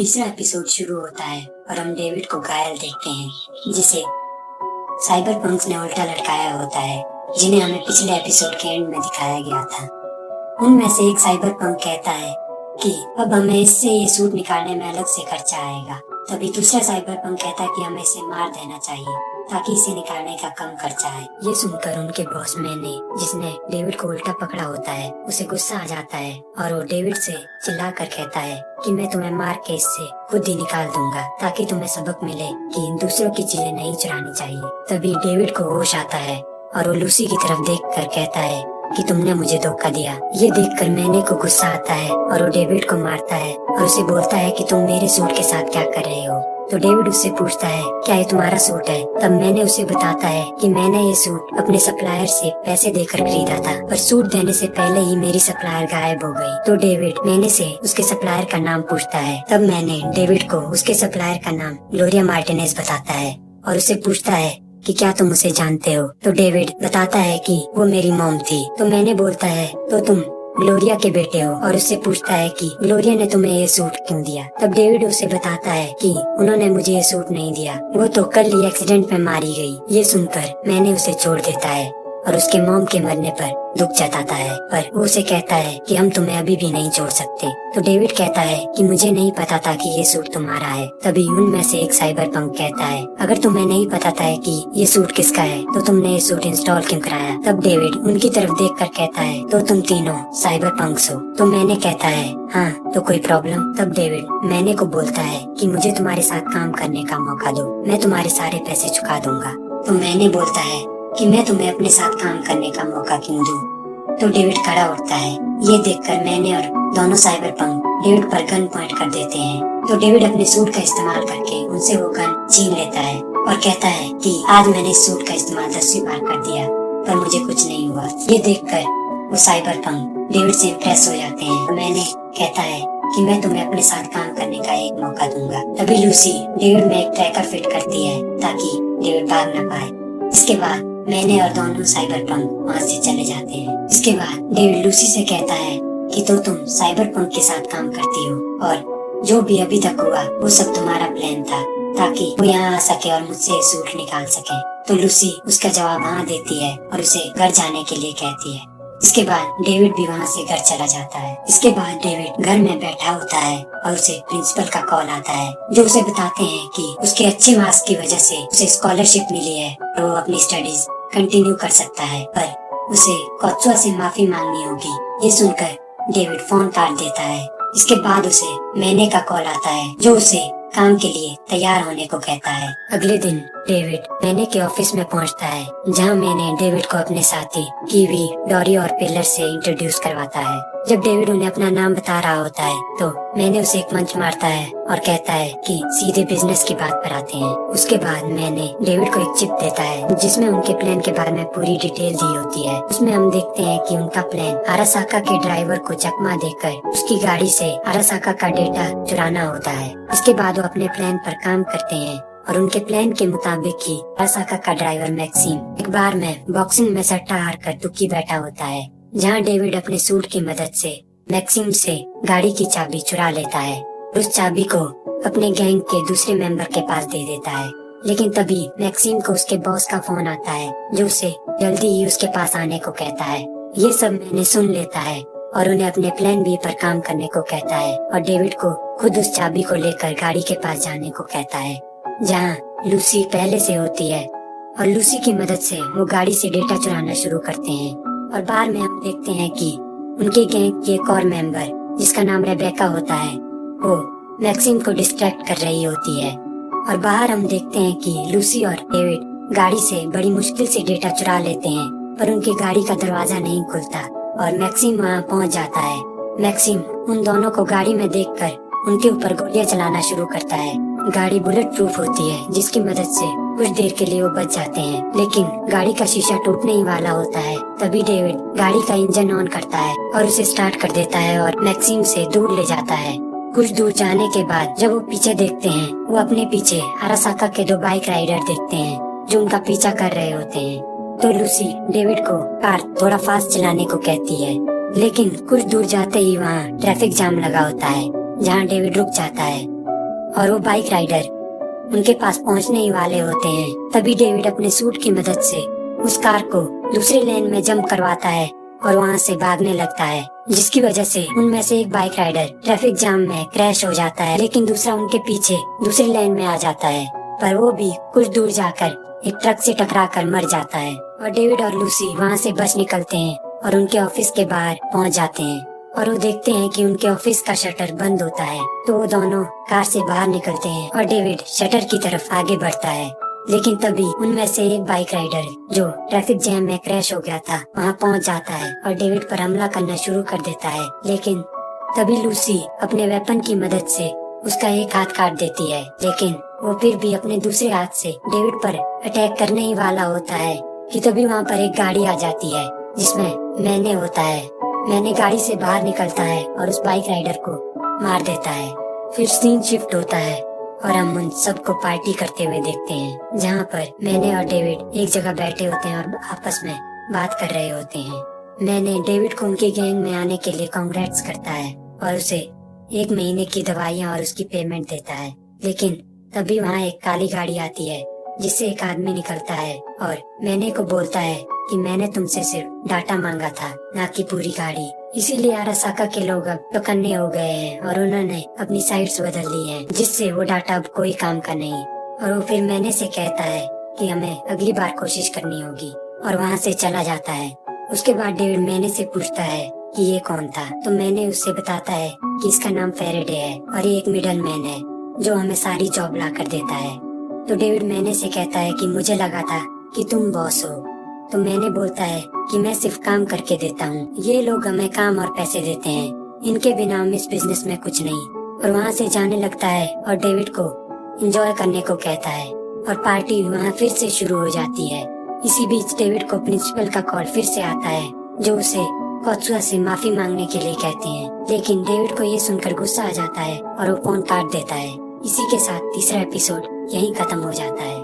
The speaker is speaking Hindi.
तीसरा एपिसोड शुरू होता है और हम डेविड को घायल देखते हैं जिसे साइबर पंक्स ने उल्टा लटकाया होता है, जिन्हें हमें पिछले एपिसोड के एंड में दिखाया गया था। उनमें से एक साइबर पंक कहता है कि अब हमें इससे ये सूट निकालने में अलग से खर्चा आएगा। तभी दूसरा साइबर पंक कहता है कि हमें इसे मार देना चाहिए ताकि इसे निकालने का कम खर्चा आए। ये सुनकर उनके बॉस मैने, जिसने डेविड को उल्टा पकड़ा होता है, उसे गुस्सा आ जाता है और वो डेविड से चिल्लाकर कहता है कि मैं तुम्हें मार के इससे खुद ही निकाल दूंगा ताकि तुम्हें सबक मिले कि इन दूसरों की चीजें नहीं चुरानी चाहिए। तभी डेविड को होश आता है और वो लूसी की तरफ देखकर कहता है कि तुमने मुझे धोखा दिया। ये देखकर मैने को गुस्सा आता है और वो डेविड को मारता है और उसे बोलता है कि तुम मेरे सूट के साथ क्या कर रहे हो। तो डेविड उससे पूछता है क्या ये तुम्हारा सूट है। तब मैंने उसे बताता है कि मैंने ये सूट अपने सप्लायर से पैसे देकर खरीदा था, पर सूट देने से पहले ही मेरी सप्लायर गायब हो गई। तो डेविड मैंने से उसके सप्लायर का नाम पूछता है। तब मैंने डेविड को उसके सप्लायर का नाम ग्लोरिया मार्टिनेज बताता है और उसे पूछता है कि क्या तुम उसे जानते हो। तो डेविड बताता है कि वो मेरी मॉम थी। तो मैंने बोलता है तो तुम ग्लोरिया के बेटे हो, और उससे पूछता है कि ग्लोरिया ने तुम्हें ये सूट क्यों दिया। तब डेविड उसे बताता है कि उन्होंने मुझे ये सूट नहीं दिया, वो तो कल ही एक्सीडेंट में मारी गई। ये सुनकर मैंने उसे छोड़ देता है और उसके मॉम के मरने पर दुख जताता है, पर वो उसे कहता है कि हम तुम्हें अभी भी नहीं छोड़ सकते। तो डेविड कहता है कि मुझे नहीं पता था कि ये सूट तुम्हारा है। तभी उनमें से एक साइबर पंक कहता है अगर तुम्हें नहीं पता था कि ये सूट किसका है तो तुमने ये सूट इंस्टॉल क्यों कराया। तब डेविड उनकी तरफ देखकर कहता है तो तुम तीनों साइबर पंक्स हो। तो मैंने कहता है हाँ, तो कोई प्रॉब्लम। तब डेविड मैंने को बोलता है कि मुझे तुम्हारे साथ काम करने का मौका दो, मैं तुम्हारे सारे पैसे चुका दूंगा। तो मैंने बोलता है कि मैं तुम्हें अपने साथ काम करने का मौका क्यों दूं। तो डेविड खड़ा उठता है। ये देखकर मैंने और दोनों साइबर पंक डेविड पर गन पॉइंट कर देते हैं। तो डेविड अपने सूट का इस्तेमाल करके उनसे वो गन छीन लेता है और कहता है कि आज मैंने इस सूट का इस्तेमाल 10वीं बार कर दिया पर मुझे कुछ नहीं हुआ। ये देखकर वो साइबर पंक डेविड से इम्प्रेस हो जाते हैं। तो मैंने कहता है कि मैं तुम्हें अपने साथ काम करने का एक मौका दूंगा। तभी लूसी डेविड में एक ट्रैकर फिट करती है ताकि डेविड भाग न पाए। इसके बाद मैंने और दोनों साइबर पंक वहाँ से चले जाते हैं। इसके बाद डेविड लूसी से कहता है कि तो तुम साइबर पंक के साथ काम करती हो और जो भी अभी तक हुआ वो सब तुम्हारा प्लान था ताकि वो यहाँ आ सके और मुझसे सूट निकाल सके। तो लूसी उसका जवाब हाँ देती है और उसे घर जाने के लिए कहती है। इसके बाद डेविड भी वहाँ से घर चला जाता है। इसके बाद डेविड घर में बैठा होता है और उसे प्रिंसिपल का कॉल आता है जो उसे बताते हैं कि उसके अच्छे मार्क्स की वजह से उसे स्कॉलरशिप मिली है और वो अपनी स्टडीज कंटिन्यू कर सकता है, पर उसे कोत्सुआ से माफी मांगनी होगी। ये सुनकर डेविड फोन काट देता है। इसके बाद उसे मैने का कॉल आता है जो उसे काम के लिए तैयार होने को कहता है। अगले दिन डेविड मैने के ऑफिस में पहुंचता है जहां मैंने डेविड को अपने साथी कीवी, डोरी और पिलर से इंट्रोड्यूस करवाता है। जब डेविड उन्हें अपना नाम बता रहा होता है तो मैंने उसे एक मंच मारता है और कहता है कि सीधे बिजनेस की बात पर आते हैं। उसके बाद मैंने डेविड को एक चिप देता है जिसमें उनके प्लान के बारे में पूरी डिटेल दी होती है। उसमें हम देखते हैं कि उनका प्लान आरासाका के ड्राइवर को चकमा देकर उसकी गाड़ी से आरासाका का डेटा चुराना होता है। इसके बाद वो अपने प्लान पर काम करते हैं और उनके प्लान के मुताबिक ही आरासाका का ड्राइवर मैक्सिम एक बार में बॉक्सिंग में सट्टा हार कर दुखी बैठा होता है, जहां डेविड अपने सूट की मदद से मैक्सिम से गाड़ी की चाबी चुरा लेता है। उस चाबी को अपने गैंग के दूसरे मेंबर के पास दे देता है। लेकिन तभी मैक्सिम को उसके बॉस का फोन आता है जो उसे जल्दी ही उसके पास आने को कहता है। ये सब मैंने सुन लेता है और उन्हें अपने प्लान बी पर काम करने को कहता है और डेविड को खुद उस चाबी को लेकर गाड़ी के पास जाने को कहता है जहाँ लूसी पहले से होती है, और लूसी की मदद से वो गाड़ी से डेटा चुराना शुरू करते हैं। और बाद में हम देखते हैं कि उनके गैंग की एक और मेंबर जिसका नाम रेबेका होता है वो मैक्सिम को डिस्ट्रैक्ट कर रही होती है। और बाहर हम देखते हैं कि लूसी और डेविड गाड़ी से बड़ी मुश्किल से डेटा चुरा लेते हैं, पर उनकी गाड़ी का दरवाजा नहीं खुलता और मैक्सिम वहाँ पहुँच जाता है। मैक्सिम उन दोनों को गाड़ी में देखकर उनके ऊपर गोलियां चलाना शुरू करता है। गाड़ी बुलेट प्रूफ होती है जिसकी मदद से कुछ देर के लिए वो बच जाते हैं, लेकिन गाड़ी का शीशा टूटने ही वाला होता है। तभी डेविड गाड़ी का इंजन ऑन करता है और उसे स्टार्ट कर देता है और मैक्सिम से दूर ले जाता है। कुछ दूर जाने के बाद जब वो पीछे देखते हैं वो अपने पीछे आरासाका के 2 बाइक राइडर देखते हैं जो उनका पीछा कर रहे होते हैं। तो लूसी डेविड को कार थोड़ा फास्ट चलाने को कहती है, लेकिन कुछ दूर जाते ही वहाँ ट्रैफिक जाम लगा होता है जहाँ डेविड रुक जाता है और वो बाइक राइडर उनके पास पहुंचने ही वाले होते हैं। तभी डेविड अपने सूट की मदद से उस कार को दूसरी लेन में जंप करवाता है और वहाँ से भागने लगता है, जिसकी वजह से उनमें से एक बाइक राइडर ट्रैफिक जाम में क्रैश हो जाता है, लेकिन दूसरा उनके पीछे दूसरी लेन में आ जाता है, पर वो भी कुछ दूर जाकर एक ट्रक से टकराकर मर जाता है। और डेविड और लूसी वहाँ से बच निकलते हैं और उनके ऑफिस के बाहर पहुँच जाते हैं और वो देखते हैं कि उनके ऑफिस का शटर बंद होता है। तो वो दोनों कार से बाहर निकलते हैं और डेविड शटर की तरफ आगे बढ़ता है, लेकिन तभी उनमें से एक बाइक राइडर जो ट्रैफिक जैम में क्रैश हो गया था वहाँ पहुँच जाता है और डेविड पर हमला करना शुरू कर देता है। लेकिन तभी लूसी अपने वेपन की मदद से उसका एक हाथ काट देती है, लेकिन वो फिर भी अपने दूसरे हाथ से डेविड पर अटैक करने ही वाला होता है कि तभी वहाँ पर एक गाड़ी आ जाती है जिसमें मैने होता है। मैने गाड़ी से बाहर निकलता है और उस बाइक राइडर को मार देता है। फिर सीन शिफ्ट होता है और हम उन सबको पार्टी करते हुए देखते हैं, जहाँ पर मैने और डेविड एक जगह बैठे होते हैं और आपस में बात कर रहे होते हैं। मैने डेविड को उनके गैंग में आने के लिए कांग्रेट्स करता है और उसे 1 महीने की दवाइयाँ और उसकी पेमेंट देता है, लेकिन तभी वहाँ एक काली गाड़ी आती है जिससे एक आदमी निकलता है और मैने को बोलता है कि मैंने तुमसे सिर्फ डाटा मांगा था, ना कि पूरी गाड़ी। इसीलिए अरासाका के लोग अब चौकन्ने हो गए हैं और उन्होंने अपनी साइड्स बदल ली हैं, जिससे वो डाटा अब कोई काम का नहीं। और वो फिर मैंने से कहता है कि हमें अगली बार कोशिश करनी होगी और वहाँ से चला जाता है। उसके बाद डेविड मैंने से पूछता है कि ये कौन था, तो मैंने उससे बताता है कि इसका नाम फेरेडे है और ये एक मिडल मैन है जो हमें सारी जॉब ला कर देता है। तो डेविड मैंने से कहता है कि मुझे लगा था कि तुम बॉस हो। तो मैंने बोलता है कि मैं सिर्फ काम करके देता हूँ, ये लोग हमें काम और पैसे देते हैं, इनके बिना हम इस बिजनेस में कुछ नहीं। और वहाँ से जाने लगता है और डेविड को एंजॉय करने को कहता है और पार्टी वहाँ फिर से शुरू हो जाती है। इसी बीच डेविड को प्रिंसिपल का कॉल फिर से आता है जो उसे कोत्सुआ से माफी मांगने के लिए कहते हैं, लेकिन डेविड को ये सुनकर गुस्सा आ जाता है और वो फोन काट देता है। इसी के साथ तीसरा एपिसोड यहीं खत्म हो जाता है।